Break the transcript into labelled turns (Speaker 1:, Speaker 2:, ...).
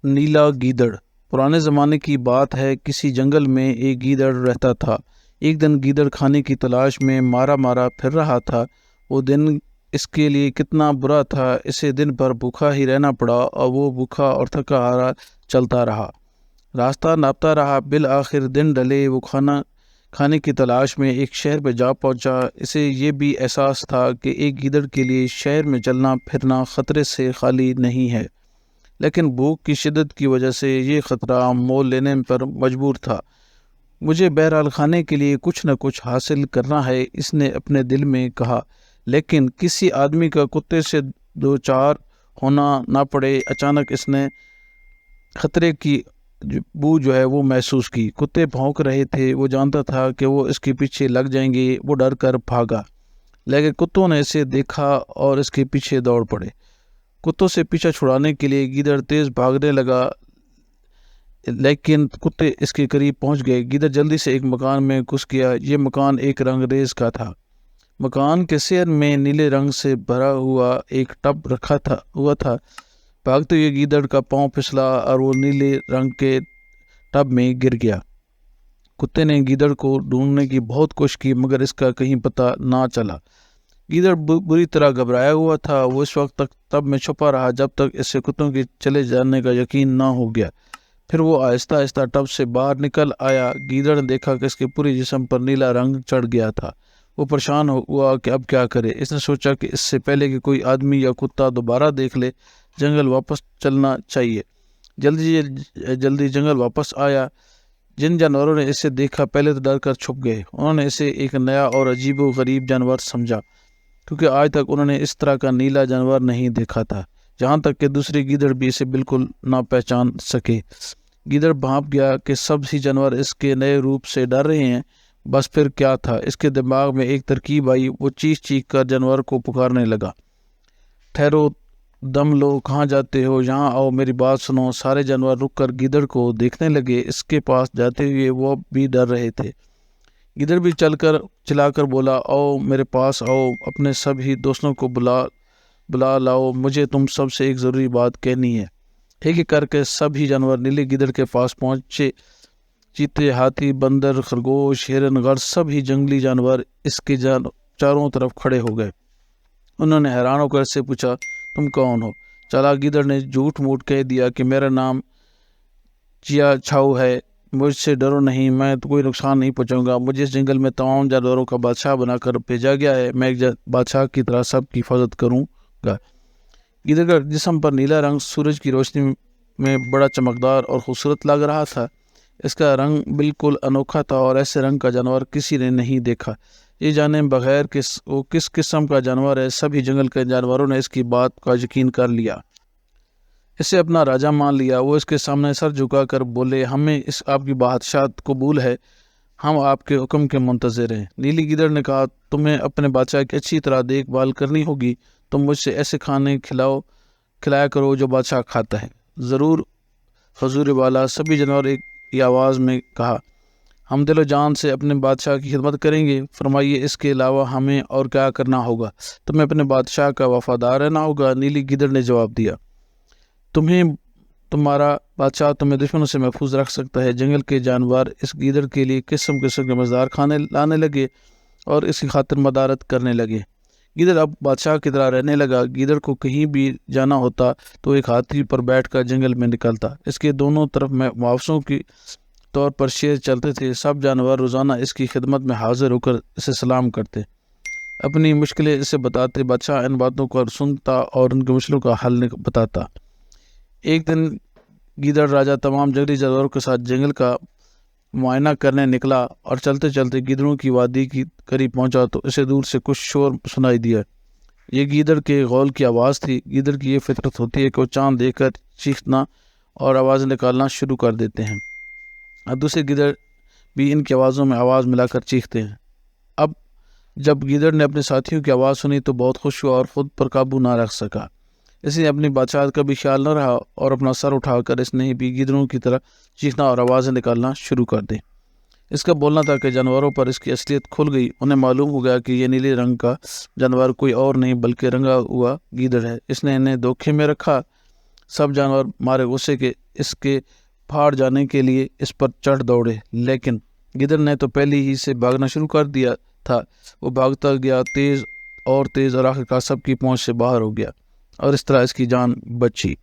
Speaker 1: نیلا گیدڑ۔ پرانے زمانے کی بات ہے، کسی جنگل میں ایک گیدڑ رہتا تھا۔ ایک دن گیدڑ کھانے کی تلاش میں مارا مارا پھر رہا تھا۔ وہ دن اس کے لیے کتنا برا تھا، اسے دن بھر بھوکا ہی رہنا پڑا اور وہ بھوکا اور تھکا ہارا چلتا رہا، راستہ ناپتا رہا۔ بالآخر دن ڈلے، وہ کھانے کی تلاش میں ایک شہر پہ جا پہنچا۔ اسے یہ بھی احساس تھا کہ ایک گیدڑ کے لیے شہر میں چلنا پھرنا خطرے سے خالی نہیں ہے، لیکن بھوک کی شدت کی وجہ سے یہ خطرہ مول لینے پر مجبور تھا۔ مجھے بہرحال کھانے کے لیے کچھ نہ کچھ حاصل کرنا ہے، اس نے اپنے دل میں کہا، لیکن کسی آدمی کا کتے سے دوچار ہونا نہ پڑے۔ اچانک اس نے خطرے کی بو وہ محسوس کی۔ کتے بھونک رہے تھے، وہ جانتا تھا کہ وہ اس کے پیچھے لگ جائیں گے۔ وہ ڈر کر بھاگا، لیکن کتوں نے اسے دیکھا اور اس کے پیچھے دوڑ پڑے۔ کتوں سے پیچھا چھڑانے کے لیے گیدڑ تیز بھاگنے لگا، لیکن کتے اس کے قریب پہنچ گئے۔ گیدڑ جلدی سے ایک مکان میں گھس گیا۔ یہ مکان ایک رنگریز کا تھا۔ مکان کے سیر میں نیلے رنگ سے بھرا ہوا ایک ٹب رکھا ہوا تھا۔ بھاگتے ہوئے گیدڑ کا پاؤں پھسلا اور وہ نیلے رنگ کے ٹب میں گر گیا۔ کتے نے گیدڑ کو ڈھونڈنے کی بہت کوشش کی، مگر اس کا کہیں پتہ نہ چلا۔ گیدڑ بری طرح گھبرایا ہوا تھا۔ وہ اس وقت تک ٹب میں چھپا رہا جب تک اسے کتوں کے چلے جانے کا یقین نہ ہو گیا۔ پھر وہ آہستہ آہستہ ٹب سے باہر نکل آیا۔ گیدڑ نے دیکھا کہ اس کے پورے جسم پر نیلا رنگ چڑھ گیا تھا۔ وہ پریشان ہوا کہ اب کیا کرے۔ اس نے سوچا کہ اس سے پہلے کہ کوئی آدمی یا کتا دوبارہ دیکھ لے، جنگل واپس چلنا چاہیے۔ جلدی جنگل واپس آیا۔ جن جانوروں نے اسے دیکھا پہلے تو ڈر کر چھپ گئے۔ انہوں نے اسے ایک نیا اور عجیب و غریب جانور سمجھا، کیونکہ آج تک انہوں نے اس طرح کا نیلا جانور نہیں دیکھا تھا، جہاں تک کہ دوسرے گیدڑ بھی اسے بالکل نہ پہچان سکے۔ گیدڑ بھانپ گیا کہ سب ہی جانور اس کے نئے روپ سے ڈر رہے ہیں۔ بس پھر کیا تھا، اس کے دماغ میں ایک ترکیب آئی۔ وہ چیخ چیخ کر جانور کو پکارنے لگا، ٹھہرو، دم لو، کہاں جاتے ہو، یہاں آؤ، میری بات سنو۔ سارے جانور رک کر گیدڑ کو دیکھنے لگے۔ اس کے پاس جاتے ہوئے وہ بھی ڈر رہے تھے۔ گیدڑ بھی چلا کر بولا، آؤ میرے پاس آؤ، اپنے سبھی دوستوں کو بلا لاؤ، مجھے تم سب سے ایک ضروری بات کہنی ہے۔ ایک ایک کر کے سبھی جانور نیلے گیدڑ کے پاس پہنچے۔ چیتے، ہاتھی، بندر، خرگوش، ہرن، غرض سبھی جنگلی جانور اس کے چاروں طرف کھڑے ہو گئے۔ انہوں نے حیران ہو کر اس سے پوچھا، تم کون ہو؟ چالاک گیدڑ نے جھوٹ موٹ کہہ دیا کہ میرا نام چیا چھاؤ ہے، مجھ سے ڈرو نہیں، میں کوئی نقصان نہیں پہنچاؤں گا۔ مجھے اس جنگل میں تمام جانوروں کا بادشاہ بنا کر بھیجا گیا ہے، میں ایک بادشاہ کی طرح سب کی حفاظت کروں گا۔ گیدڑ کا جسم پر نیلا رنگ سورج کی روشنی میں بڑا چمکدار اور خوبصورت لگ رہا تھا۔ اس کا رنگ بالکل انوکھا تھا اور ایسے رنگ کا جانور کسی نے نہیں دیکھا۔ یہ جانے بغیر کہ وہ کس قسم کا جانور ہے، سبھی جنگل کے جانوروں نے اس کی بات کا یقین کر لیا، اسے اپنا راجہ مان لیا۔ وہ اس کے سامنے سر جھکا کر بولے، ہمیں آپ کی بادشاہت قبول ہے، ہم آپ کے حکم کے منتظر ہیں۔ نیلی گیدڑ نے کہا، تمہیں اپنے بادشاہ کی اچھی طرح دیکھ بھال کرنی ہوگی، تم مجھ سے ایسے کھانے کھلایا کرو جو بادشاہ کھاتا ہے۔ ضرور حضور والا، سبھی جانور ایک ہی آواز میں کہا، ہم دل و جان سے اپنے بادشاہ کی خدمت کریں گے۔ فرمائیے، اس کے علاوہ ہمیں اور کیا کرنا ہوگا؟ تمہیں اپنے بادشاہ کا وفادار رہنا ہوگا۔ نیلی گیدڑ نے جواب دیا، تمہارا بادشاہ تمہیں دشمنوں سے محفوظ رکھ سکتا ہے۔ جنگل کے جانور اس گیدڑ کے لیے قسم قسم کے مزیدار کھانے لانے لگے اور اس کی خاطر مدارت کرنے لگے۔ گیدڑ اب بادشاہ کی طرح رہنے لگا۔ گیدڑ کو کہیں بھی جانا ہوتا تو ایک ہاتھی پر بیٹھ کر جنگل میں نکلتا۔ اس کے دونوں طرف محافظوں کی طور پر شیر چلتے تھے۔ سب جانور روزانہ اس کی خدمت میں حاضر ہو کر اسے سلام کرتے، اپنی مشکلیں اسے بتاتے۔ بادشاہ ان باتوں کو سنتا اور ان کی مشکلوں کا حل بتاتا۔ ایک دن گیدڑ راجہ تمام جنگلی جانوروں کے ساتھ جنگل کا معائنہ کرنے نکلا اور چلتے چلتے گیدڑوں کی وادی کی قریب پہنچا تو اسے دور سے کچھ شور سنائی دیا۔ یہ گیدڑ کے غول کی آواز تھی۔ گیدڑ کی یہ فطرت ہوتی ہے کہ وہ چاند دیکھ کر چیخنا اور آوازیں نکالنا شروع کر دیتے ہیں، اور دوسرے گیدڑ بھی ان کی آوازوں میں آواز ملا کر چیختے ہیں۔ اب جب گیدڑ نے اپنے ساتھیوں کی آواز سنی تو بہت خوش ہوا اور خود پر قابو نہ رکھ سکا۔ اس نے اپنی بادشاہت کا بھی خیال نہ رہا اور اپنا سر اٹھا کر اس نے بھی گیدڑوں کی طرح چیخنا اور آوازیں نکالنا شروع کر دی۔ اس کا بولنا تھا کہ جانوروں پر اس کی اصلیت کھل گئی۔ انہیں معلوم ہو گیا کہ یہ نیلے رنگ کا جانور کوئی اور نہیں بلکہ رنگا ہوا گیدڑ ہے۔ اس نے انہیں دھوکے میں رکھا۔ سب جانور مارے غصے کے اس کے پھاڑ جانے کے لیے اس پر چڑھ دوڑے، لیکن گدڑ نے تو پہلے ہی سے بھاگنا شروع کر دیا تھا۔ وہ بھاگتا گیا، تیز اور آخرکار سب کی پہنچ سے باہر ہو گیا، اور اس طرح اس کی جان بچی۔